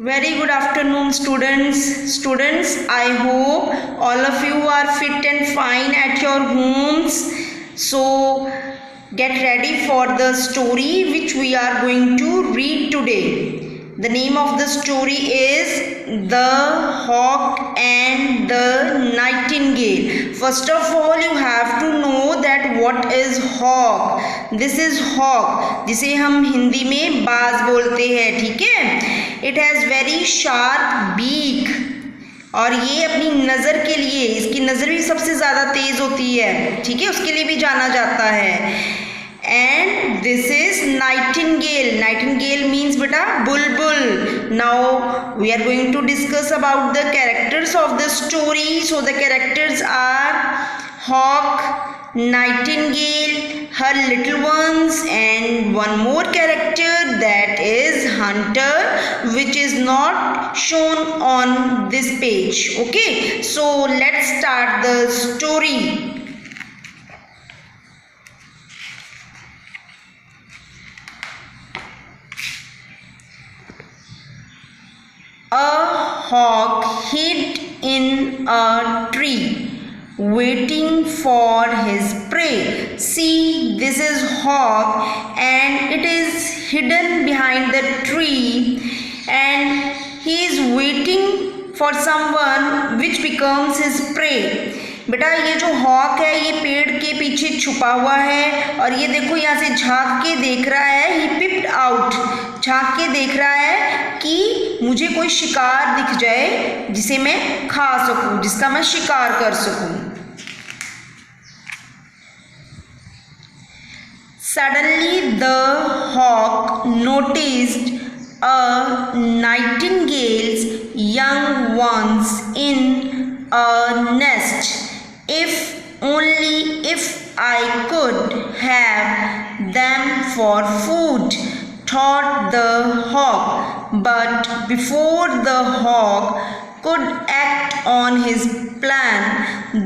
Very good afternoon, students. I hope all of you are fit and fine at your homes. So, get ready for the story which we are going to read today. The name of the story is The Hawk and the Nightingale. First of all, you have to know that what is hawk. This is hawk, जिसे हम हिंदी में बाज बोलते हैं, ठीक है. It has very sharp beak. और ये अपनी नज़र के लिए, इसकी नज़र भी सबसे ज़्यादा तेज़ होती है, ठीक है, उसके लिए भी जाना जाता है. And this is nightingale. Nightingale means beta bulbul. Now we are going to discuss about the characters of the story. So the characters are hawk, nightingale, her little ones, and one more character, that is hunter, which is not shown on this page. Okay, so let's start the story. A hawk hid in a tree, waiting for his prey. See, this is hawk and it is hidden behind the tree and he is waiting for someone which becomes his prey. बेटा ये जो hoc है ये पेड़ के पीछे छुपा हुआ है और ये देखो यहाँ से झांक के देख रहा है. ही पिप्ड आउट, झांक के देख रहा है कि मुझे कोई शिकार दिख जाए जिसे मैं खा सकूं, जिसका मैं शिकार कर सकूं. Suddenly the hawk noticed a nightingale's young ones in a nest. If I could have them for food, thought the hawk. But before the hawk could act on his plan,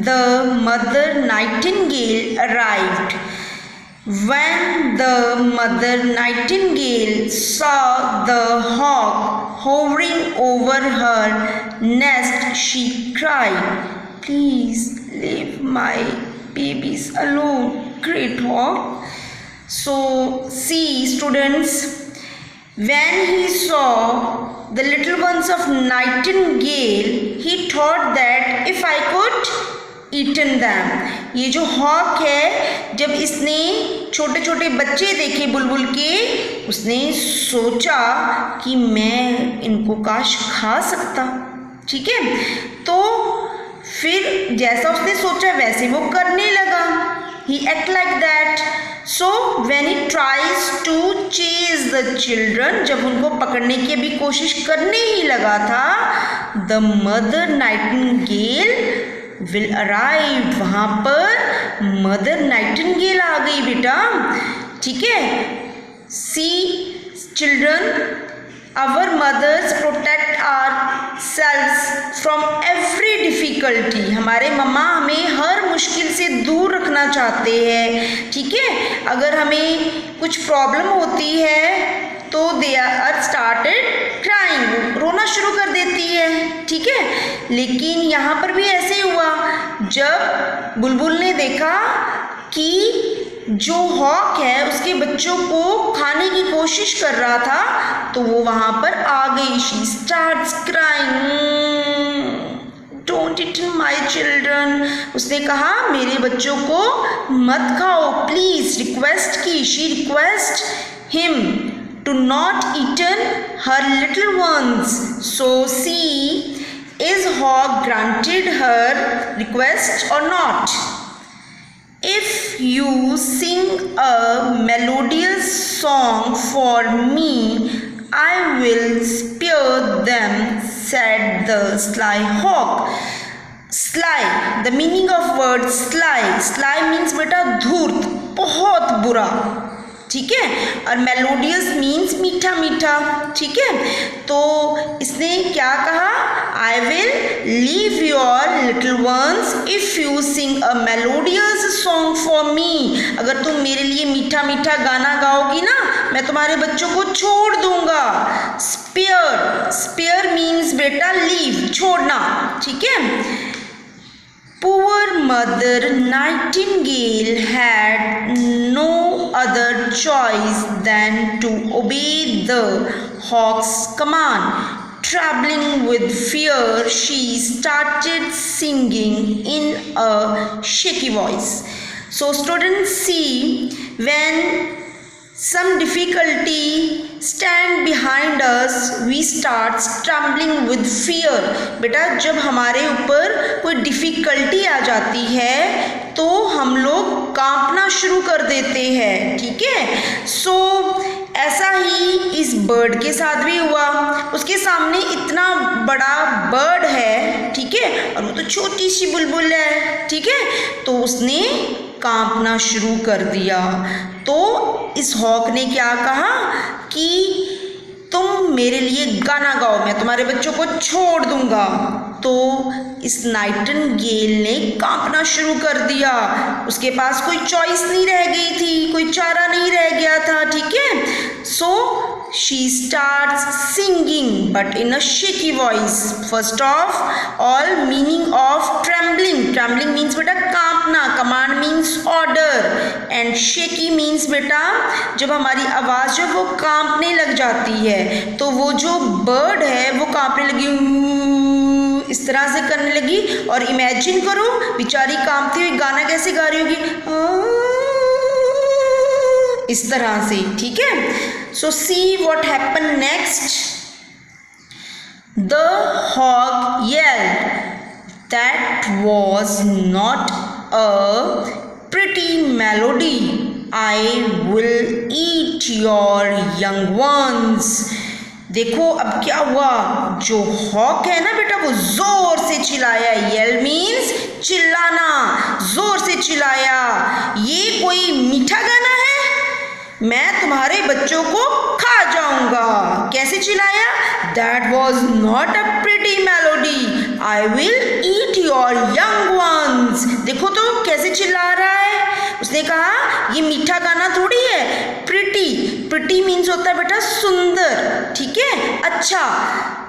the mother nightingale arrived. When the mother nightingale saw the hawk hovering over her nest, she cried, "Please leave my babies alone, great hawk." So, see students, when he saw the little ones of nightingale, he thought that if I could eaten them. ये जो hoc है, जब इसने छोटे छोटे बच्चे देखे बुलबुल के, उसने सोचा कि मैं इनको काश खा सकता, ठीक है. तो फिर जैसा उसने सोचा वैसे वो करने लगा. He act like that. So when he tries to chase the children, जब उनको पकड़ने की भी कोशिश करने ही लगा था, the mother nightingale will arrive. वहाँ पर मदर नाइटिंगेल आ गई बेटा, ठीक है. See children, our mothers protect ourselves from every difficulty. हमारे मम्मा हमें हर मुश्किल से दूर रखना चाहते हैं, ठीक है. अगर हमें कुछ प्रॉब्लम होती है तो दे आर स्टार्टेड क्राइंग, रोना शुरू कर देती है, ठीक है. लेकिन यहाँ पर भी ऐसे हुआ. जब बुलबुल ने देखा कि जो हॉक है उसके बच्चों को खाने की कोशिश कर रहा था, तो वो वहाँ पर आ गई. She starts crying, don't eat my children. उसने कहा मेरे बच्चों को मत खाओ, प्लीज. रिक्वेस्ट की, she request him to not eaten her little ones. So see, is hawk granted her request or not? If you sing a melodious song for me, I will spare them, said the sly hawk. Sly, the meaning of word sly. Sly means बेटा धूर्त, बहुत बुरा, ठीक है. और melodious means मीठा मीठा, ठीक है. तो इसने क्या कहा, I will leave your little ones if you sing a melodious song for me. अगर तुम मेरे लिए मीठा मीठा गाना गाओगी ना, मैं तुम्हारे बच्चों को छोड़ दूंगा. स्पेयर, स्पेयर बेटा लीव, छोड़ना, ठीक है। Poor mother nightingale had no other choice than to obey the hawk's command. Trembling with fear, she started singing in a shaky voice. So students, see, when some difficulty stand behind us, we start trembling with fear. बेटा जब हमारे ऊपर कोई difficulty आ जाती है तो हम लोग कांपना शुरू कर देते हैं, ठीक है। सो ऐसा ही इस बर्ड के साथ भी हुआ। उसके सामने इतना बड़ा बर्ड है, ठीक है, और वो तो छोटी सी बुलबुल है, ठीक है, तो उसने कांपना शुरू कर दिया। तो इस हॉक ने क्या कहा कि तुम मेरे लिए गाना गाओ, मैं तुम्हारे बच्चों को छोड़ दूंगा। तो इस नाइटिंगेल ने कांपना शुरू कर दिया। उसके पास कोई चॉइस नहीं रह गई थी, कोई चारा नहीं रह गया था, ठीक है। सो she starts singing but in a shaky voice. First of all, meaning of trembling. Trembling means बेटा कांपना, command means order, and shaky means बेटा जब हमारी आवाज़ जो वो कांपने लग जाती है, तो वो जो बर्ड है वो कांपने लगी, इस तरह से करने लगी। और इमेजिन करो बेचारी कांपती हुई गाना कैसे गा रही होगी, इस तरह से, ठीक है। So see what happened next. The hawk yelled, "That was not a pretty melody. I will eat your young ones." देखो अब क्या हुआ, जो हॉक है ना बेटा वो जोर से चिल्लाया। येल मीन्स चिल्लाना, जोर से चिल्लाया। ये कोई मीठा गाना है, मैं तुम्हारे बच्चों को खा जाऊंगा। कैसे चिल्लाया, that was not a pretty melody, I will eat your young ones. देखो तो कैसे चिल्ला रहा है। उसने कहा ये मीठा गाना थोड़ी है, प्रिटी, प्रिटी मीन्स होता है बेटा सुंदर, ठीक है, अच्छा।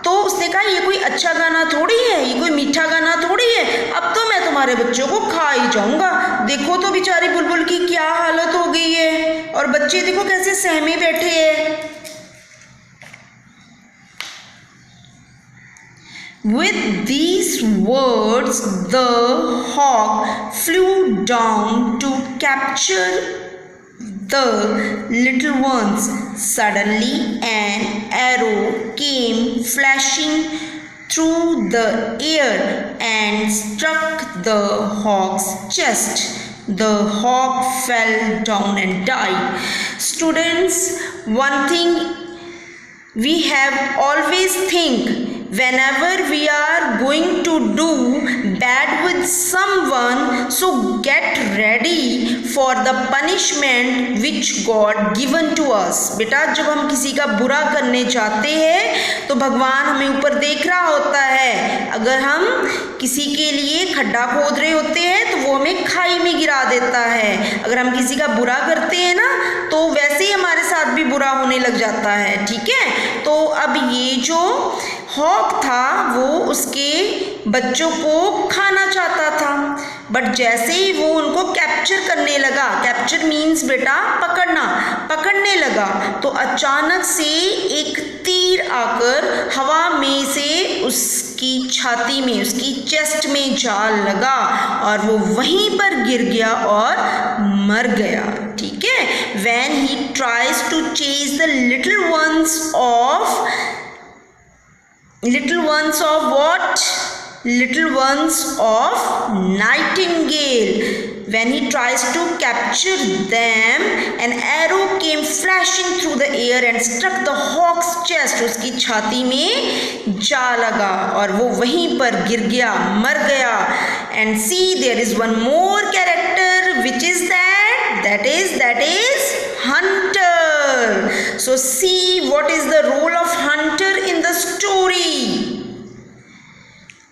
तो उसने कहा ये कोई अच्छा गाना थोड़ी है, ये कोई मीठा गाना थोड़ी है, अब तो मैं तुम्हारे बच्चों को खा ही जाऊंगा। देखो तो बेचारी बुलबुल की क्या हालत हो गई है, और बच्चे देखो कैसे सहमे बैठे हैं। With these words, the hawk flew down to capture the little ones. Suddenly, an arrow came flashing through the air and struck the hawk's chest. The hawk fell down and died. Students, one thing we have always think, whenever we are going to do bad with someone, so get ready for the punishment which God given to us. बेटा जब हम किसी का बुरा करने जाते हैं तो भगवान हमें ऊपर देख रहा होता है। अगर हम किसी के लिए खड्डा खोद रहे होते हैं तो वो हमें खाई में गिरा देता है। अगर हम किसी का बुरा करते हैं ना तो वैसे ही हमारे साथ भी बुरा होने लग जाता है, ठीक है। तो अब ये जो हॉक था वो उसके बच्चों को खाना चाहता था, बट जैसे ही वो उनको कैप्चर करने लगा, कैप्चर मीन्स बेटा पकड़ना, पकड़ने लगा, तो अचानक से एक तीर आकर हवा में से उसकी छाती में, उसकी चेस्ट में जा लगा और वो वहीं पर गिर गया और मर गया, ठीक है। When he tries to chase the little ones of what? Little ones of nightingale. When he tries to capture them, an arrow came flashing through the air and struck the hawk's chest. उसकी छाती में जा लगा और वो वहीं पर गिर गया, मर गया। And see, there is one more character, which is that is hunter. So see what is the role of hunter in the story.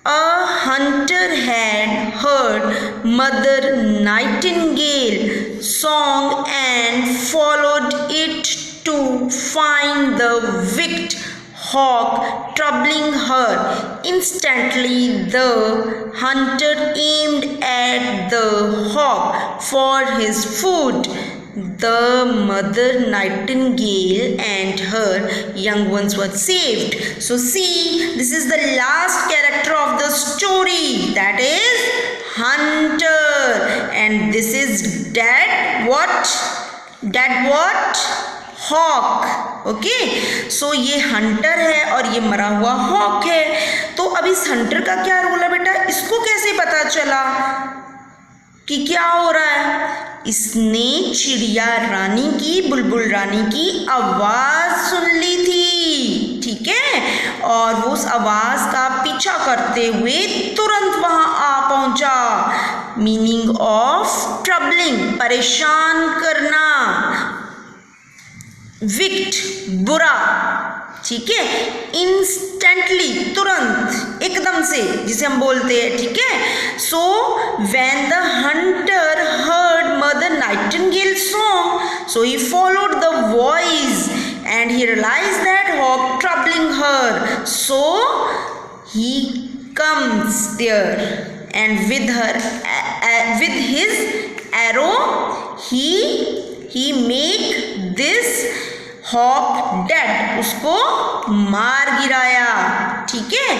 A hunter had heard Mother Nightingale song and followed it to find the wicked hawk troubling her. instantly the hunter aimed at the hawk for his food. The mother nightingale and her young ones were saved. So see, this is the last character of the story, that is hunter, and this is dead what hawk. Okay, so ये hunter है और ये मरा हुआ hoc है. तो अब इस हंटर का क्या रोल है बेटा, इसको कैसे पता चला कि क्या हो रहा है? इसने चिड़िया रानी की, बुलबुल रानी की आवाज सुन ली थी, ठीक है, और वो उस आवाज का पीछा करते हुए तुरंत वहां आ पहुंचा. मीनिंग ऑफ ट्रबलिंग, परेशान करना, विक्ट, बुरा, ठीक है, इंस्टेंटली, तुरंत, एकदम से, जिसे हम बोलते हैं, ठीक है. So when the hunter heard mother nightingale song, so he followed the voice and he realised that hawk troubling her. So he comes there and with his arrow he make this hawk dead, उसको मार गिराया, ठीक है.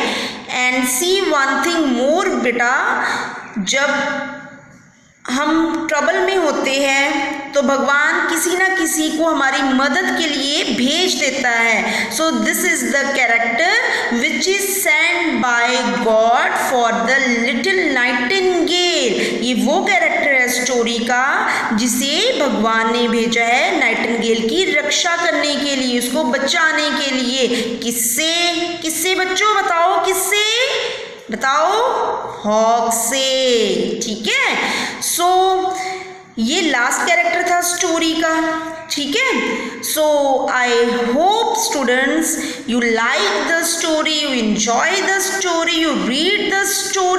And see one thing more बेटा, जब हम trouble में होते हैं तो भगवान किसी ना किसी को हमारी मदद के लिए भेज देता है. So this is the character which is send by God for the little nightingale. ये वो कैरेक्टर है स्टोरी का जिसे भगवान ने भेजा है नाइटिंगेल की रक्षा करने के लिए, उसको बचाने के लिए. किससे बच्चों, बताओ किससे, बताओ, हॉक से, ठीक है. सो ये लास्ट कैरेक्टर था स्टोरी का, ठीक है. So I hope students you like the story, you enjoy the story, you read the story.